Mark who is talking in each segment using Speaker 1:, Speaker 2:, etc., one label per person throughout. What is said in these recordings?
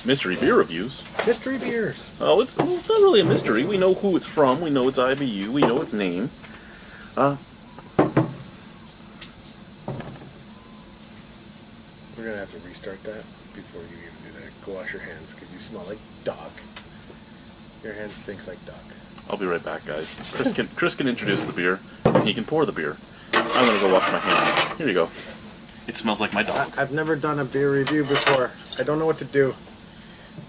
Speaker 1: Mystery beer reviews.
Speaker 2: Mystery beers.
Speaker 1: Oh, it's not really a mystery. We know who it's from. We know its IBU. We know its name.
Speaker 2: We're gonna have to restart that before you even do that. Go wash your hands because you smell like dog. Your hands stink like dog.
Speaker 1: I'll be right back, guys. Chris can introduce the beer, and he can pour the beer. I'm gonna go wash my hands. Here you go. It smells like my dog.
Speaker 2: I've never done a beer review before. I don't know what to do.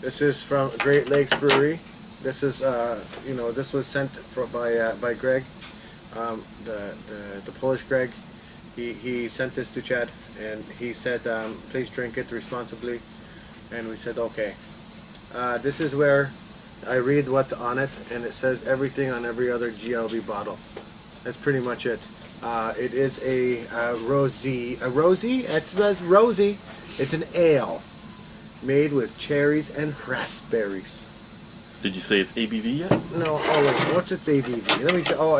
Speaker 2: This is from Great Lakes Brewery. This is, this was sent by Greg, the Polish Greg. He sent this to Chad, and he said, please drink it responsibly. And we said, okay. This is where I read what's on it, and it says everything on every other GLB bottle. That's pretty much it. It is a Rosie. A Rosie? It says Rosie. It's an ale made with cherries and raspberries.
Speaker 1: Did you say it's ABV yet?
Speaker 2: No. Oh, wait. What's its ABV?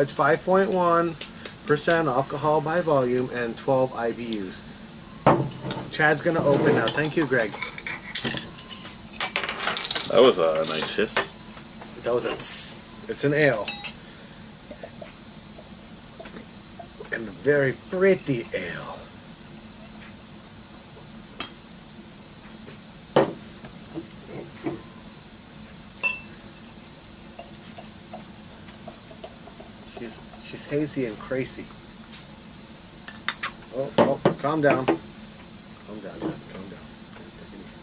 Speaker 2: It's 5.1% alcohol by volume and 12 IBUs. Chad's gonna open now. Thank you, Greg.
Speaker 1: That was a nice hiss.
Speaker 2: That was a tss. It's an ale. And a very pretty ale. She's hazy and crazy. Oh, calm down. Calm down, calm down. Take it easy.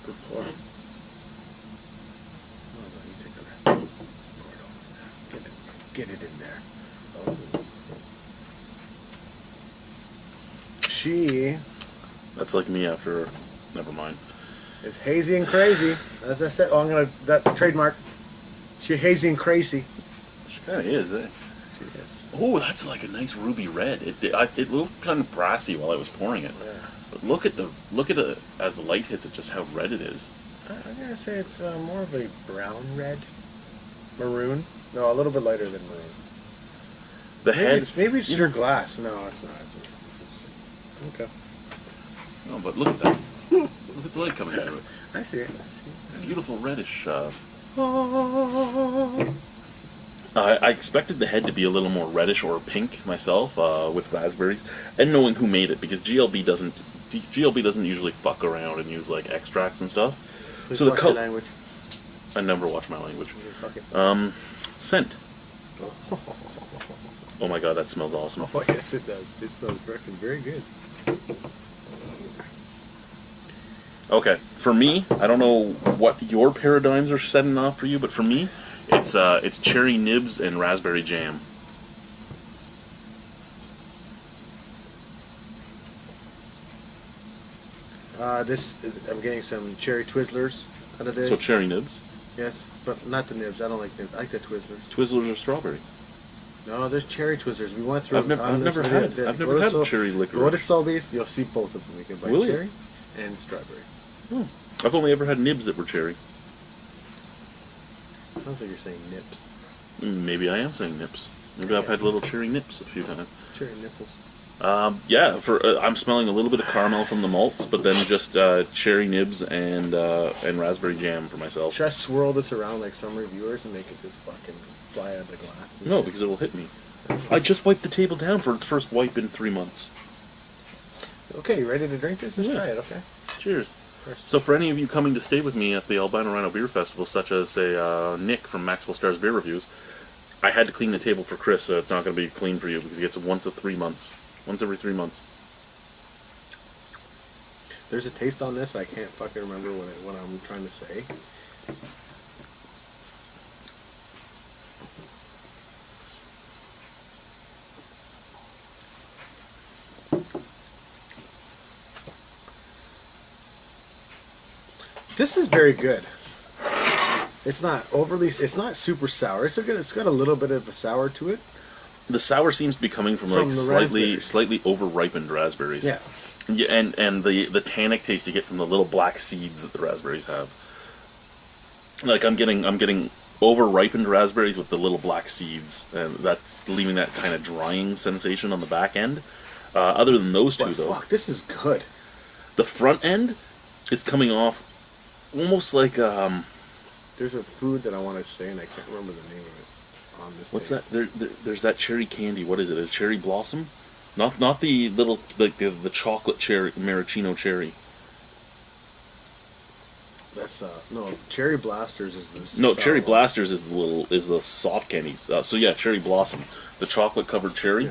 Speaker 2: Good pour. Oh, no, you take the rest. Just pour it over there. Get it in there. Oh. She...
Speaker 1: That's like me after... Never mind.
Speaker 2: It's hazy and crazy. As I said, that trademark. She hazy and crazy.
Speaker 1: She kind of is, eh?
Speaker 2: She is.
Speaker 1: Oh, that's like a nice ruby red. It looked kind of brassy while I was pouring it.
Speaker 2: Yeah.
Speaker 1: But look at it as the light hits it, just how red it is.
Speaker 2: I'm gonna say it's more of a brown red, maroon. No, a little bit lighter than maroon. Maybe it's your glass. No, it's not. Okay.
Speaker 1: No, but look at that. Look at the light coming through it.
Speaker 2: I see it.
Speaker 1: It's a beautiful reddish. I expected the head to be a little more reddish or pink myself, with raspberries, and knowing who made it, because GLB doesn't usually fuck around and use like extracts and stuff.
Speaker 2: Please
Speaker 1: so the
Speaker 2: watch your language.
Speaker 1: I never watch my language.
Speaker 2: Fuck it.
Speaker 1: Scent. Oh my god, that smells awesome.
Speaker 2: Oh yes, it does. It smells freaking very good.
Speaker 1: Okay, for me, I don't know what your paradigms are setting off for you, but for me, it's cherry nibs and raspberry jam.
Speaker 2: I'm getting some cherry Twizzlers out of this.
Speaker 1: So cherry nibs?
Speaker 2: Yes, but not the nibs. I don't like nibs. I like the Twizzlers.
Speaker 1: Twizzlers are strawberry.
Speaker 2: No, there's cherry Twizzlers. We went through.
Speaker 1: I've never had cherry liquor.
Speaker 2: Go to Sobeys, you'll see both of them. You can buy cherry and strawberry.
Speaker 1: I've only ever had nibs that were cherry.
Speaker 2: Sounds like you're saying nips.
Speaker 1: Maybe I am saying nips. Maybe I've had little cherry nips a few times.
Speaker 2: Cherry nipples.
Speaker 1: Yeah, I'm smelling a little bit of caramel from the malts, but then just cherry nibs and raspberry jam for myself.
Speaker 2: Should I swirl this around like some reviewers and make it just fucking fly out of the glass?
Speaker 1: No, because it'll hit me. I just wiped the table down for its first wipe in 3 months.
Speaker 2: Okay, you ready to drink this? Let's try it, okay?
Speaker 1: Cheers. So for any of you coming to stay with me at the Albino Rhino Beer Festival, such as, say, Nick from Maxwell Stars Beer Reviews, I had to clean the table for Chris, so it's not going to be clean for you, because he gets it once every 3 months.
Speaker 2: There's a taste on this I can't fucking remember what I'm trying to say. This is very good. It's not super sour. It's got a little bit of a sour to it.
Speaker 1: The sour seems to be coming from like slightly over-ripened raspberries.
Speaker 2: Yeah.
Speaker 1: Yeah, and the tannic taste you get from the little black seeds that the raspberries have. Like I'm getting over-ripened raspberries with the little black seeds, and that's leaving that kind of drying sensation on the back end. Other than those two,
Speaker 2: But
Speaker 1: though,
Speaker 2: fuck, this is good.
Speaker 1: the front end is coming off almost like
Speaker 2: There's a food that I want to say, and I can't remember the name of it on this.
Speaker 1: what's
Speaker 2: taste.
Speaker 1: that? There's that cherry candy. What is it? A cherry blossom? Not the little the chocolate cherry maraschino cherry.
Speaker 2: That's no, Cherry Blasters is this.
Speaker 1: No, Cherry Blasters is the soft candies. So yeah, Cherry Blossom, the chocolate covered cherry,
Speaker 2: Yeah.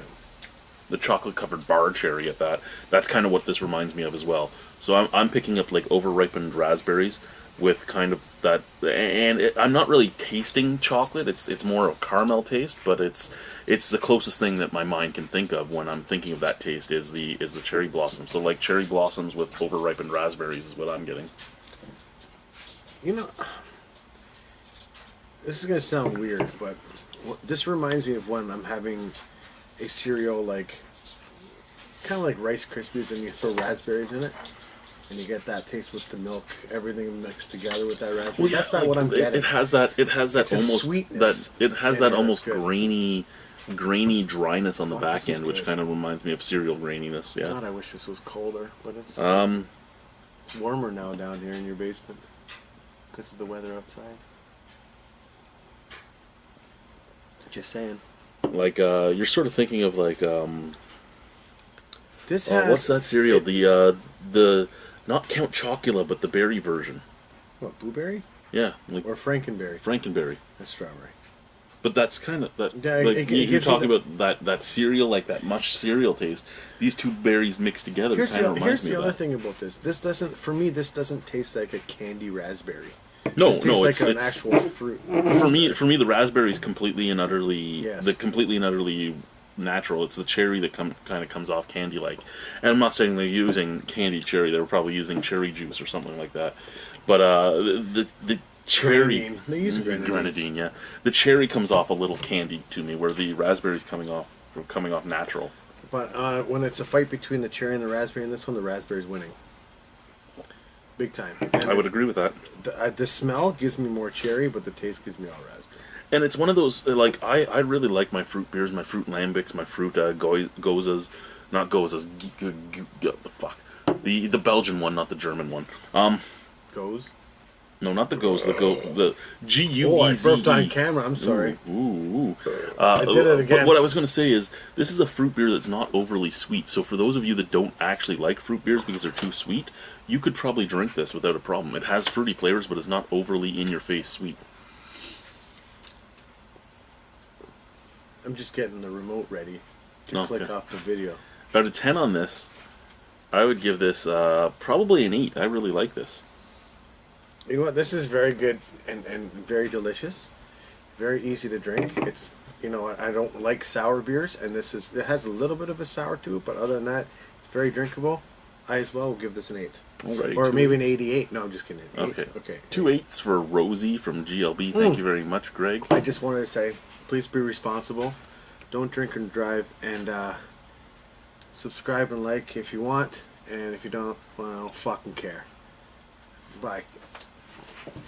Speaker 1: the chocolate covered bar cherry at that. That's kind of what this reminds me of as well. So I'm picking up like over ripened raspberries with kind of that, and I'm not really tasting chocolate. It's more of a caramel taste, but it's the closest thing that my mind can think of when I'm thinking of that taste is the Cherry Blossom. So like cherry blossoms with over ripened raspberries is what I'm getting.
Speaker 2: You know, this is gonna sound weird, but this reminds me of when I'm having a cereal like, kind of like Rice Krispies, and you throw raspberries in it, and you get that taste with the milk, everything mixed together with that raspberry. That's not what I'm getting.
Speaker 1: It has that. It has that
Speaker 2: It's a
Speaker 1: almost
Speaker 2: sweetness
Speaker 1: that. It has
Speaker 2: in
Speaker 1: that
Speaker 2: it,
Speaker 1: almost
Speaker 2: it's good.
Speaker 1: grainy dryness on the
Speaker 2: Fuck,
Speaker 1: back
Speaker 2: this is
Speaker 1: end, which
Speaker 2: good.
Speaker 1: kind of reminds me of cereal graininess. Yeah.
Speaker 2: God, I wish this was colder, but it's warmer now down here in your basement because of the weather outside. Just saying.
Speaker 1: Like you're sort of thinking of like
Speaker 2: This has
Speaker 1: what's that cereal? The not Count Chocula, but the berry version.
Speaker 2: what, blueberry
Speaker 1: Yeah, like
Speaker 2: or Frankenberry?
Speaker 1: Frankenberry.
Speaker 2: That's strawberry.
Speaker 1: But that's kind of that.
Speaker 2: Yeah,
Speaker 1: like
Speaker 2: it
Speaker 1: you're
Speaker 2: gives you
Speaker 1: talking
Speaker 2: the-
Speaker 1: about that cereal, like that mush cereal taste. These two berries mixed together
Speaker 2: Here's
Speaker 1: kind of
Speaker 2: the,
Speaker 1: reminds
Speaker 2: here's
Speaker 1: me
Speaker 2: the
Speaker 1: of
Speaker 2: other
Speaker 1: that.
Speaker 2: thing about this. This doesn't, for me, this doesn't taste like a candy raspberry.
Speaker 1: No,
Speaker 2: This tastes
Speaker 1: no,
Speaker 2: like
Speaker 1: it's
Speaker 2: an
Speaker 1: it's
Speaker 2: actual fruit.
Speaker 1: for me the raspberry is completely and utterly
Speaker 2: Yes.
Speaker 1: natural. It's the cherry that kind of comes off candy like. And I'm not saying they're using candied cherry. They were probably using cherry juice or something like that. But the cherry
Speaker 2: Grenadine. They use grenadine.
Speaker 1: yeah. The cherry comes off a little candied to me, where the raspberry's coming off natural.
Speaker 2: But when it's a fight between the cherry and the raspberry, in this one, the raspberry's winning. Big time. And
Speaker 1: I would agree with that.
Speaker 2: the smell gives me more cherry, but the taste gives me all raspberry.
Speaker 1: And it's one of those, like, I really like my fruit beers, my fruit lambics, my fruit gozas, not gozas, fuck. The Belgian one, not the German one.
Speaker 2: Goes.
Speaker 1: No, not the goes, the Gueze.
Speaker 2: Oh, I burped on camera. I'm sorry.
Speaker 1: Ooh.
Speaker 2: I did it again.
Speaker 1: But what I was going to say is, this is a fruit beer that's not overly sweet. So for those of you that don't actually like fruit beers because they're too sweet, you could probably drink this without a problem. It has fruity flavors, but it's not overly in-your-face sweet.
Speaker 2: I'm just getting the remote ready to
Speaker 1: Okay.
Speaker 2: click off the video.
Speaker 1: Out of 10 on this, I would give this probably an 8. I really like this.
Speaker 2: You know what? This is very good and very delicious. Very easy to drink. It's, you know, I don't like sour beers, and it has a little bit of a sour to it, but other than that, it's very drinkable. I as well will give this an 8.
Speaker 1: Alrighty,
Speaker 2: Or
Speaker 1: two
Speaker 2: maybe an
Speaker 1: eights.
Speaker 2: 88. No, I'm just kidding. 8.
Speaker 1: Okay.
Speaker 2: Okay.
Speaker 1: 2 8s for Rosie from GLB. Thank you very much, Greg.
Speaker 2: I just wanted to say, please be responsible. Don't drink and drive, and subscribe and like if you want, and if you don't, well, I don't fucking care. Bye.